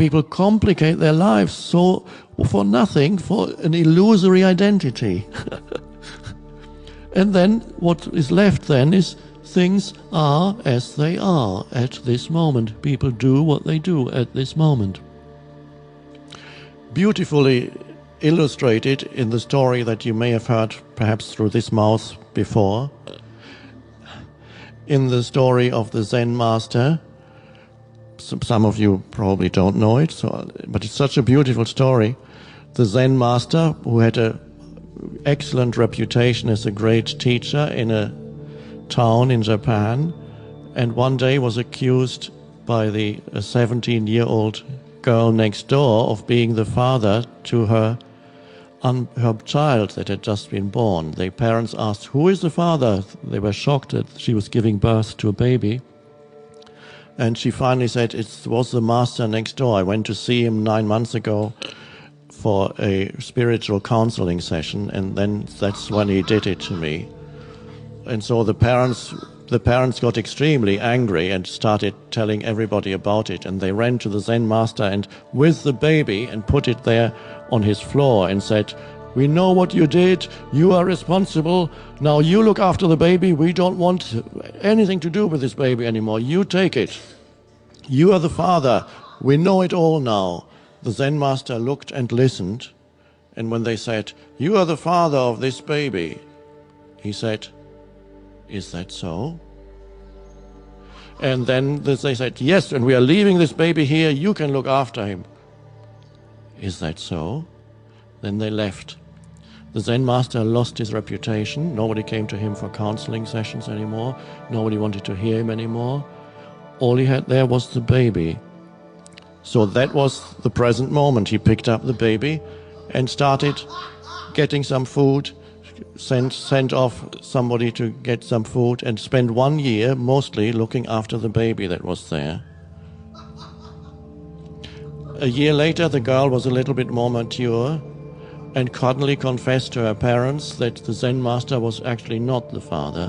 People complicate their lives so for nothing, for an illusory identity. And then what is left then is things are as they are at this moment. People do what they do at this moment. Beautifully illustrated in the story that you may have heard perhaps through this mouth before, in the story of the Zen master. Some of you probably don't know it, but it's such a beautiful story. The Zen master, who had an excellent reputation as a great teacher in a town in Japan, and one day was accused by the 17-year-old girl next door of being the father to her child that had just been born. The parents asked, "Who is the father?" They were shocked that she was giving birth to a baby. And she finally said, "It was the master next door. I went to see him 9 months ago for a spiritual counseling session, and then that's when he did it to me." And so the parents got extremely angry and started telling everybody about it. And they ran to the Zen master and with the baby and put it there on his floor and said, "We know what you did. You are responsible. Now you look after the baby. We don't want anything to do with this baby anymore. You take it. You are the father. We know it all now." The Zen master looked and listened. And when they said, "You are the father of this baby," he said, "Is that so?" And then they said, "Yes, and we are leaving this baby here. You can look after him." "Is that so?" Then they left. The Zen master lost his reputation. Nobody came to him for counseling sessions anymore. Nobody wanted to hear him anymore. All he had there was the baby. So that was the present moment. He picked up the baby and started getting some food, sent off somebody to get some food, and spent 1 year mostly looking after the baby that was there. A year later, the girl was a little bit more mature and suddenly confessed to her parents that the Zen master was actually not the father.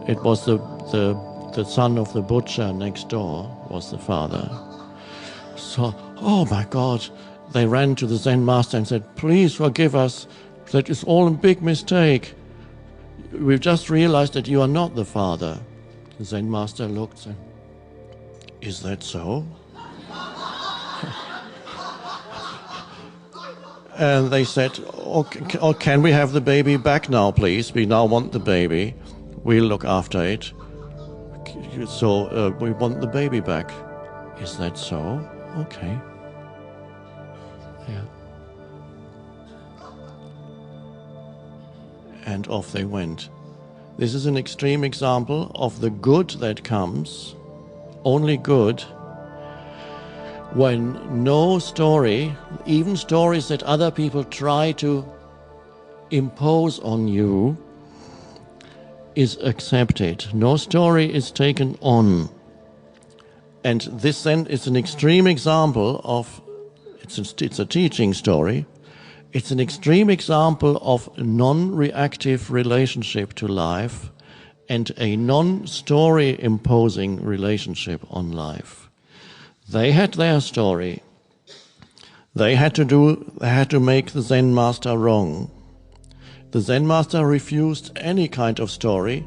It was the son of the butcher next door was the father. So, oh my God, they ran to the Zen master and said, "Please forgive us. That is all a big mistake. We've just realized that you are not the father." The Zen master looked and said, "Is that so?" And they said, "Oh, can we have the baby back now, please? We now want the baby. We'll look after it. So we want the baby back." "Is that so? Okay." Yeah. And off they went. This is an extreme example of the good that comes, only good, when no story, even stories that other people try to impose on you, is accepted. No story is taken on. And this then is an extreme example of, it's a teaching story, it's an extreme example of non-reactive relationship to life and a non-story imposing relationship on life. They had their story. They had to make the Zen master wrong. The Zen master refused any kind of story,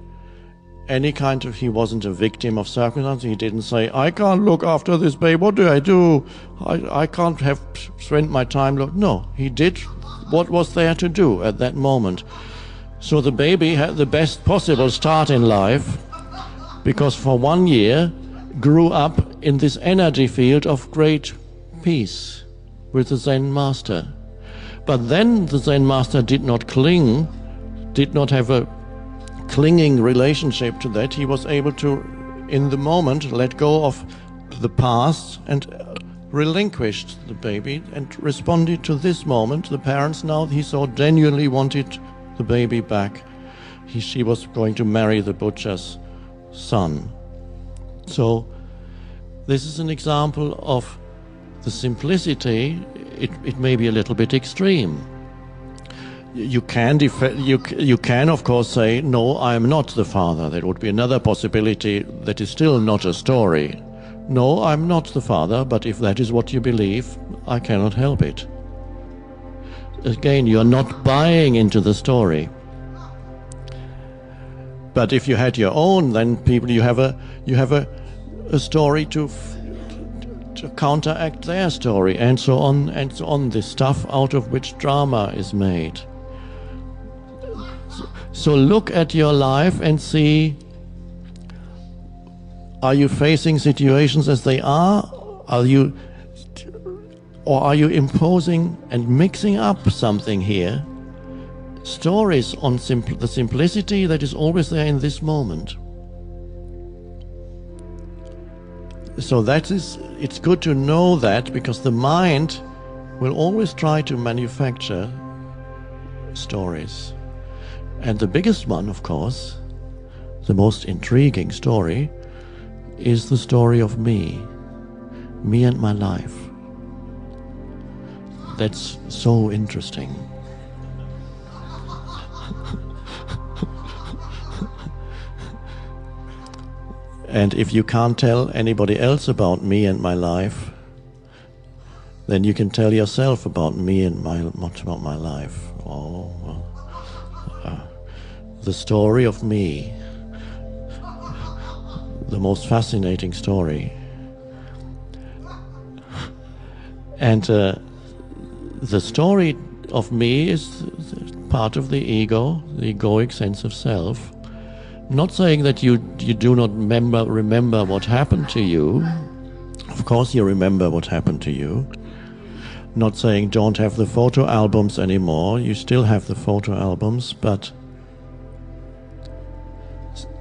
he wasn't a victim of circumstance. He didn't say, "I can't look after this baby, what do I do? I can't have spent my time." No, he did what was there to do at that moment. So the baby had the best possible start in life, because for 1 year grew up in this energy field of great peace with the Zen master. But then the Zen master did not have a clinging relationship to that. He was able to, in the moment, let go of the past and relinquished the baby and responded to this moment. The parents now, he so genuinely wanted the baby back. She was going to marry the butcher's son. So this is an example of the simplicity. It may be a little bit extreme. You can of course say, "No, I am not the father." That would be another possibility that is still not a story. No, I'm not the father, but if that is what you believe, I cannot help it. Again, you're not buying into the story. But if you had your own, then you have a story to counteract their story, and so on and so on. The stuff out of which drama is made. So look at your life and see, are you facing situations as they are? Or are you imposing and mixing up something here? Stories on the simplicity that is always there in this moment. So it's good to know that, because the mind will always try to manufacture stories. And the biggest one, of course, the most intriguing story, is the story of me and my life. That's so interesting. And if you can't tell anybody else about me and my life, then you can tell yourself about me and about my life. The story of me, the most fascinating story. And the story of me is part of the ego, the egoic sense of self. Not saying that you do not remember what happened to you. Of course you remember what happened to you. Not saying don't have the photo albums anymore. You still have the photo albums, but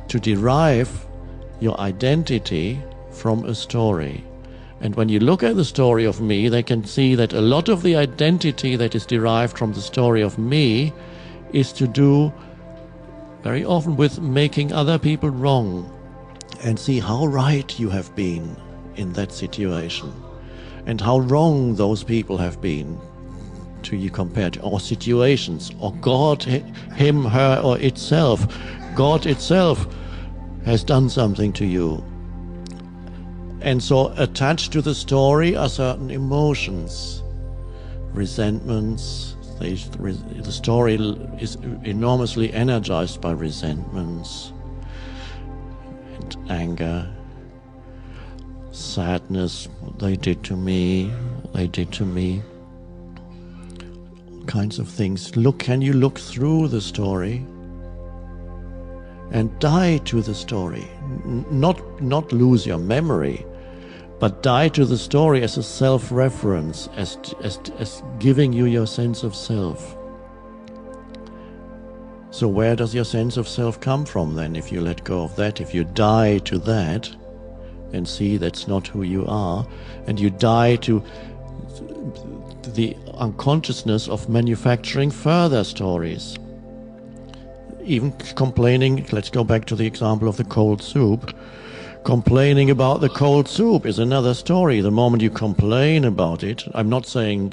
to derive your identity from a story. And when you look at the story of me, they can see that a lot of the identity that is derived from the story of me is to do very often with making other people wrong, and see how right you have been in that situation and how wrong those people have been to you compared to, or situations, or God, him, her, or itself. God itself has done something to you. And so attached to the story are certain emotions, resentments. The story is enormously energized by resentments and anger, sadness. They did to me, all kinds of things. Can you look through the story and die to the story? Not lose your memory, but die to the story as a self-reference, as giving you your sense of self. So where does your sense of self come from then, if you let go of that, if you die to that and see that's not who you are, and you die to the unconsciousness of manufacturing further stories? Even complaining, let's go back to the example of the cold soup. Complaining about the cold soup is another story. The moment you complain about it, I'm not saying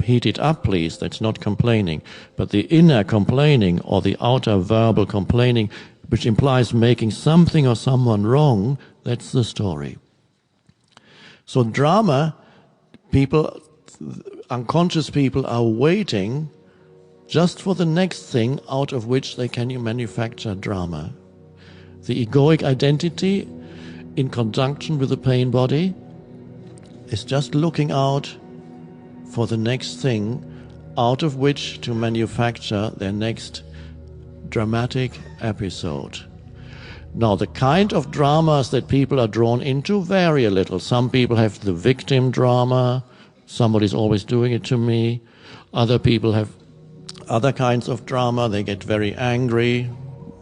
heat it up please, that's not complaining, but the inner complaining or the outer verbal complaining, which implies making something or someone wrong, that's the story. So drama, unconscious people are waiting just for the next thing out of which they can manufacture drama. The egoic identity, in conjunction with the pain body, is just looking out for the next thing out of which to manufacture their next dramatic episode. Now, the kind of dramas that people are drawn into vary a little. Some people have the victim drama, somebody's always doing it to me. Other people have other kinds of drama, they get very angry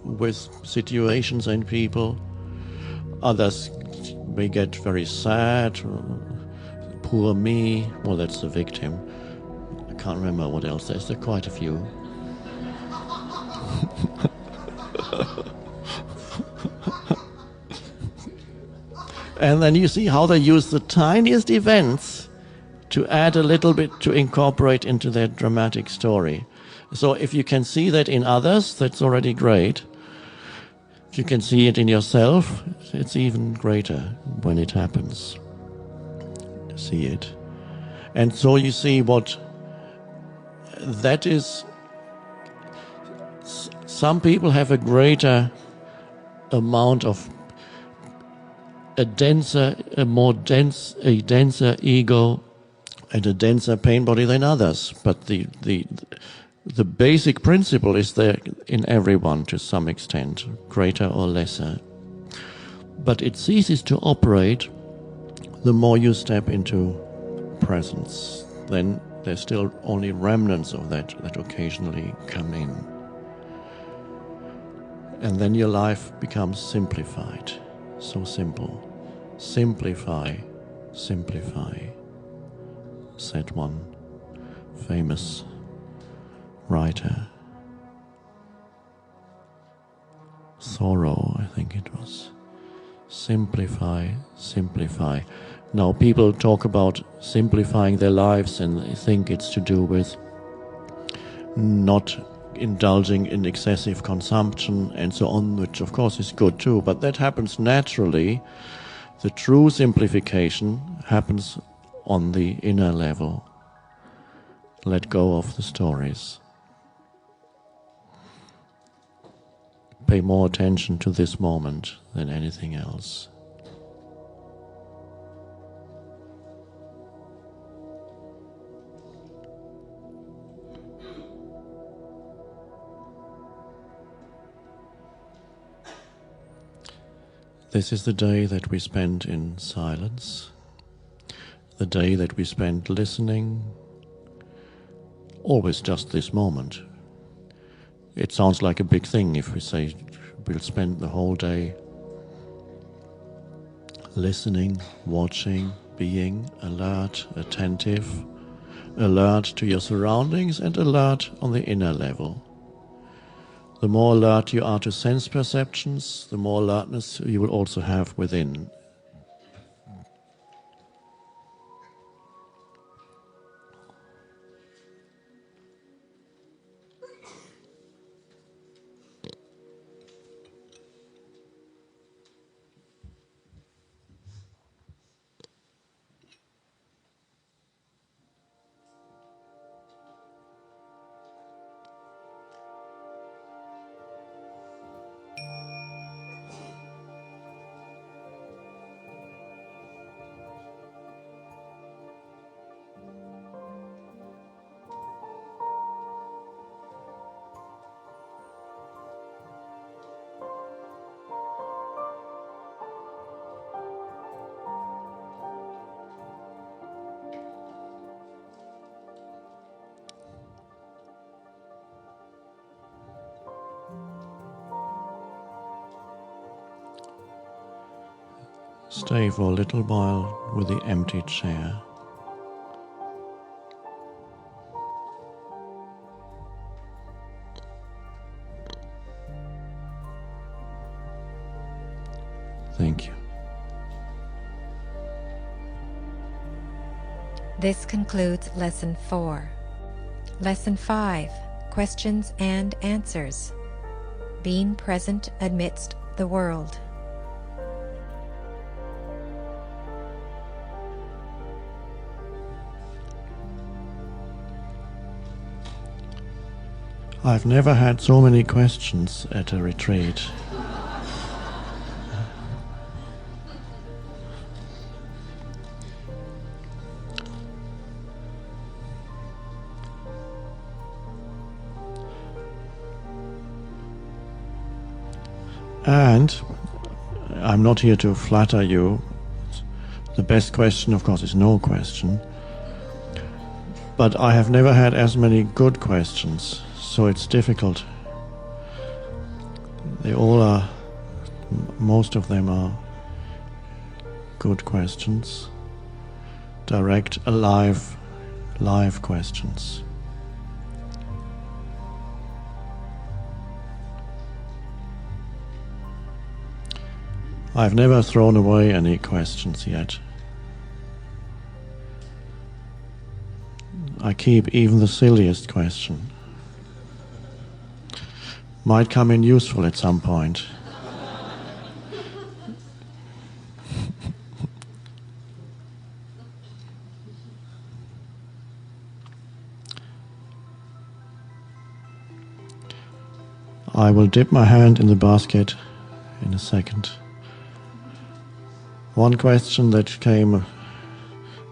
with situations and people. Others may get very sad, poor me, well, that's the victim. I can't remember what else there are quite a few. And then you see how they use the tiniest events to add a little bit, to incorporate into their dramatic story. So if you can see that in others, that's already great. If you can see it in yourself, it's even greater when it happens. See it. And so you see what that is. Some people have a greater amount of a denser ego and a denser pain body than others. But the basic principle is there in everyone to some extent, greater or lesser. But it ceases to operate the more you step into presence. Then there's still only remnants of that occasionally come in. And then your life becomes simplified. So simple. Simplify, simplify, said one famous writer. Thoreau, I think it was. Simplify, simplify. Now people talk about simplifying their lives and they think it's to do with not indulging in excessive consumption and so on, which of course is good too, but that happens naturally. The true simplification happens on the inner level. Let go of the stories. Pay more attention to this moment than anything else. This is the day that we spend in silence, the day that we spend listening, always just this moment. It sounds like a big thing if we say we'll spend the whole day listening, watching, being alert, attentive, alert to your surroundings and alert on the inner level. The more alert you are to sense perceptions, the more alertness you will also have within. Stay for a little while with the empty chair. Thank you. This concludes Lesson 4. Lesson 5, Questions and Answers. Being present amidst the world. I've never had so many questions at a retreat. And I'm not here to flatter you. The best question, of course, is no question. But I have never had as many good questions, so it's difficult. They all are, most of them are good questions. Direct, alive, live questions. I've never thrown away any questions yet. I keep even the silliest question. Might come in useful at some point. I will dip my hand in the basket in a second. One question that came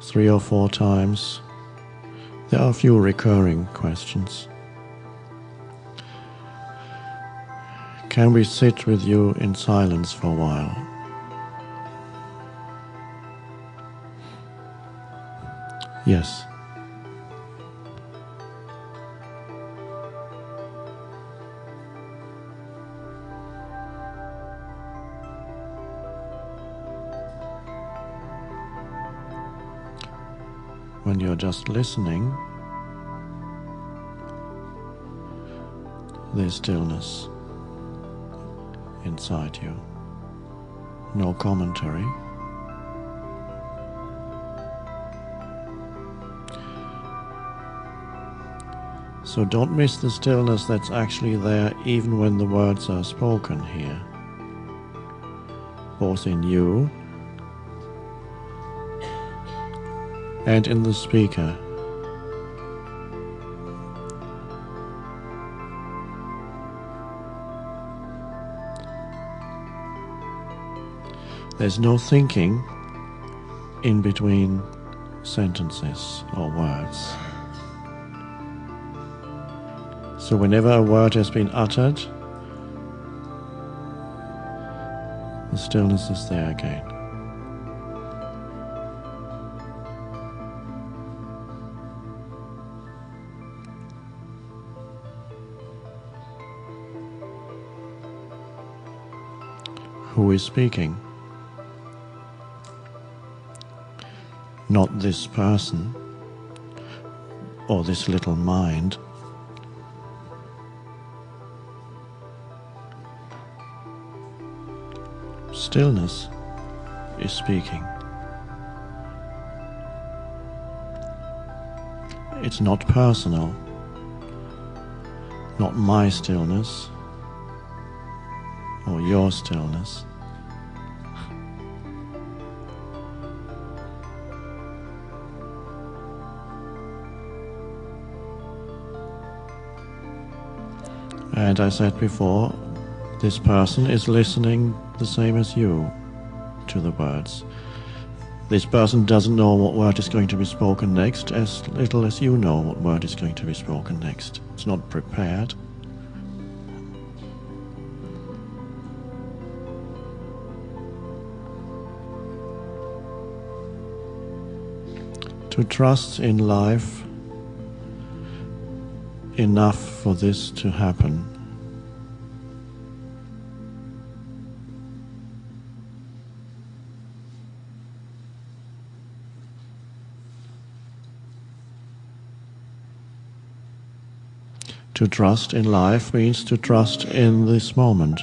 3 or 4 times. There are a few recurring questions. Can we sit with you in silence for a while? Yes. When you're just listening, there's stillness inside you. No commentary. So don't miss the stillness that's actually there even when the words are spoken here, both in you and in the speaker. There's no thinking in between sentences or words. So whenever a word has been uttered, the stillness is there again. Who is speaking? Not this person or this little mind. Stillness is speaking. It's not personal, not my stillness or your stillness. And I said before, this person is listening the same as you to the words. This person doesn't know what word is going to be spoken next, as little as you know what word is going to be spoken next. It's not prepared. To trust in life enough for this to happen. To trust in life means to trust in this moment,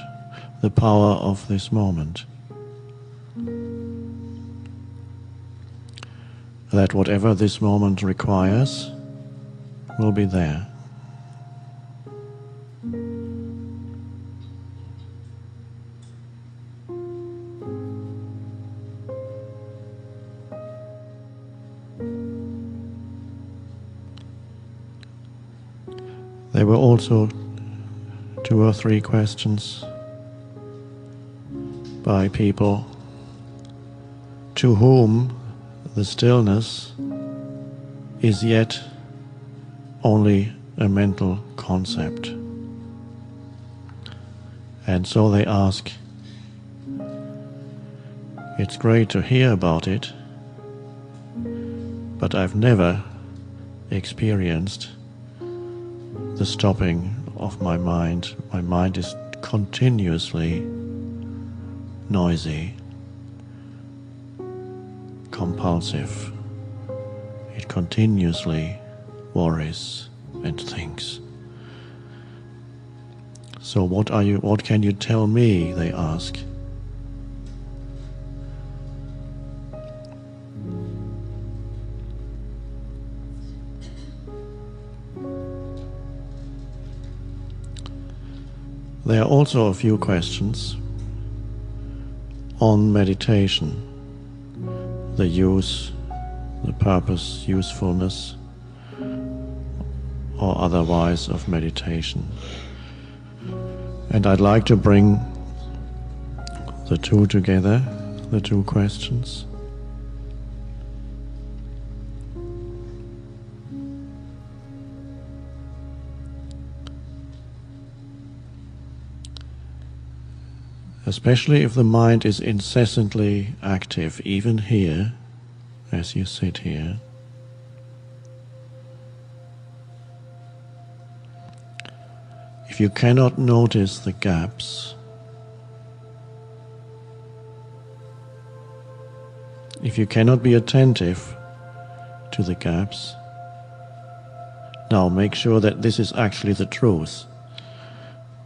the power of this moment. That whatever this moment requires will be there. There were also 2 or 3 questions by people to whom the stillness is yet only a mental concept. And so they ask, it's great to hear about it, but I've never experienced the stopping of my mind. My mind is continuously noisy, compulsive. It continuously worries and thinks. So what can you tell me, they ask. There are also a few questions on meditation, the use, the purpose, usefulness, or otherwise of meditation. And I'd like to bring the two together, the two questions. Especially if the mind is incessantly active, even here, as you sit here. If you cannot notice the gaps, if you cannot be attentive to the gaps, now make sure that this is actually the truth,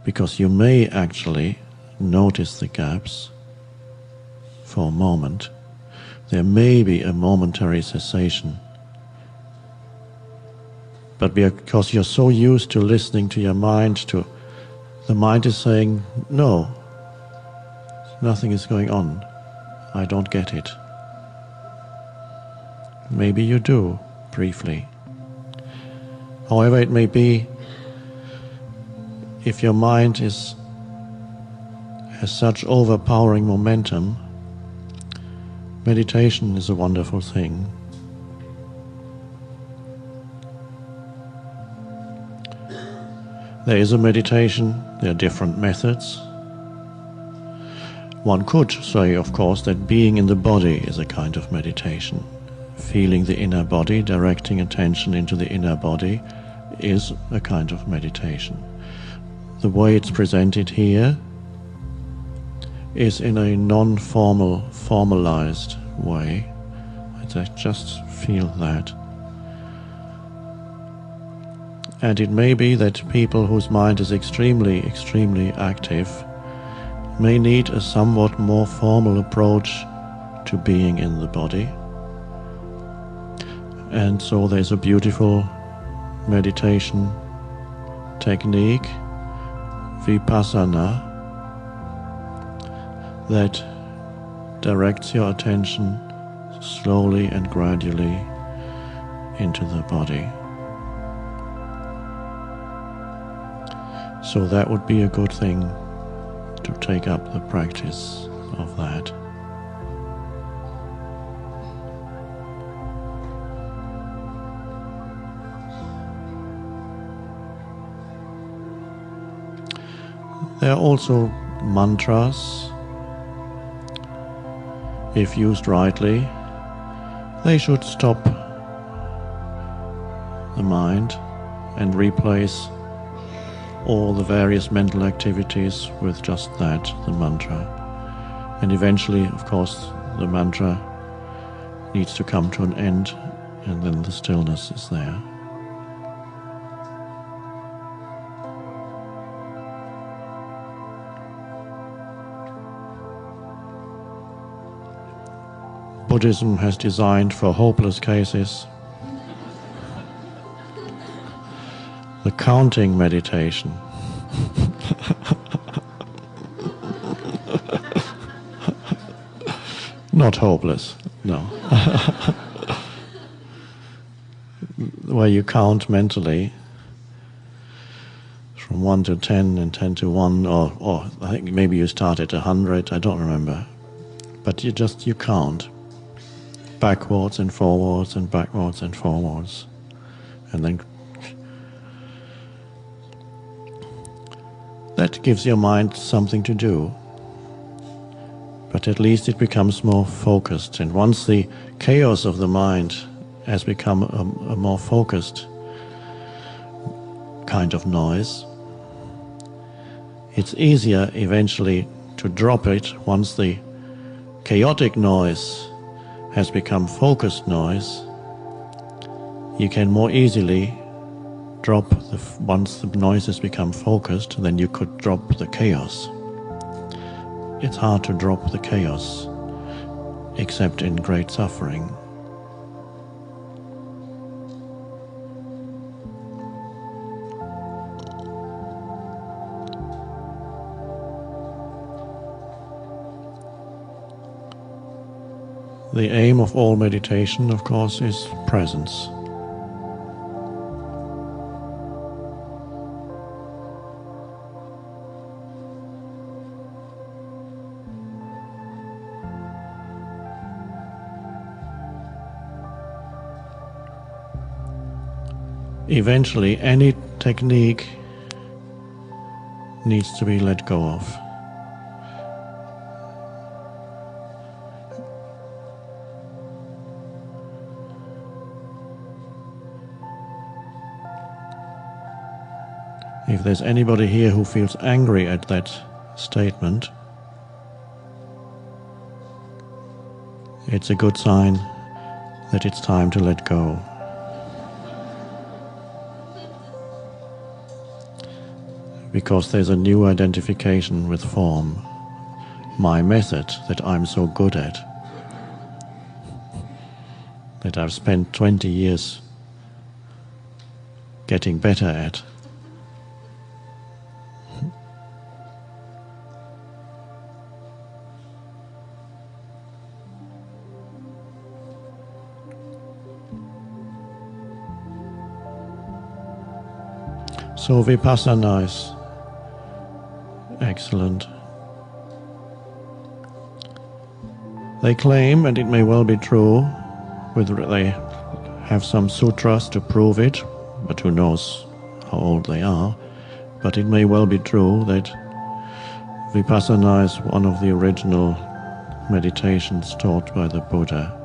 because you may actually notice the gaps for a moment. There may be a momentary cessation, but because you're so used to listening to your mind, the mind is saying, no, nothing is going on, I don't get it. Maybe you do, briefly. However it may be, if your mind has such overpowering momentum, meditation is a wonderful thing. There is a meditation, there are different methods. One could say, of course, that being in the body is a kind of meditation. Feeling the inner body, directing attention into the inner body is a kind of meditation. The way it's presented here is in a non-formal, formalized way. I just feel that. And it may be that people whose mind is extremely, extremely active may need a somewhat more formal approach to being in the body. And so there's a beautiful meditation technique, vipassana, that directs your attention slowly and gradually into the body. So that would be a good thing to take up the practice of that. There are also mantras. If used rightly, they should stop the mind and replace all the various mental activities with just that, the mantra. And eventually, of course, the mantra needs to come to an end, and then the stillness is there. Buddhism has designed for hopeless cases the counting meditation. Not hopeless, no. Where you count mentally from 1 to 10 and 10 to 1, or I think maybe you start at 100, I don't remember. But you count backwards and forwards and backwards and forwards, and then that gives your mind something to do, but at least it becomes more focused. And once the chaos of the mind has become a more focused kind of noise, it's easier eventually to drop it. Once the chaotic noise has become focused noise, you can more easily drop once the noise has become focused, then you could drop the chaos. It's hard to drop the chaos, except in great suffering. The aim of all meditation, of course, is presence. eventually any technique needs to be let go of. If there's anybody here who feels angry at that statement, it's a good sign that it's time to let go. Because there's a new identification with form, my method that I'm so good at, that I've spent 20 years getting better at. So Vipassana is excellent. They claim, and it may well be true, whether they have some sutras to prove it, but who knows how old they are, but it may well be true that Vipassana is one of the original meditations taught by the Buddha.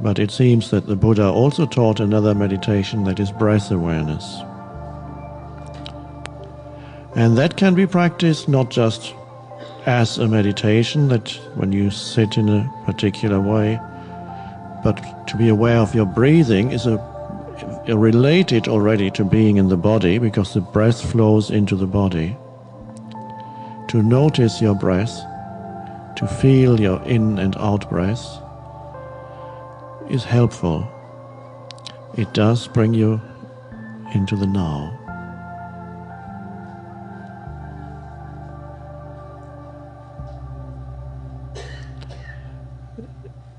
But it seems that the Buddha also taught another meditation that is breath awareness. And that can be practiced not just as a meditation, that when you sit in a particular way, but to be aware of your breathing is related already to being in the body, because the breath flows into the body. To notice your breath, to feel your in and out breath, is helpful. It does bring you into the now.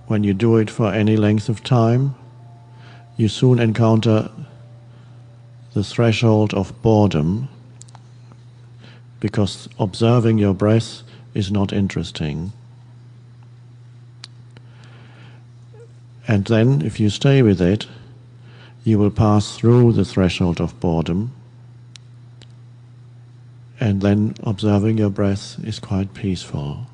When you do it for any length of time, you soon encounter the threshold of boredom, because observing your breath is not interesting. And then, if you stay with it, you will pass through the threshold of boredom, and then observing your breath is quite peaceful.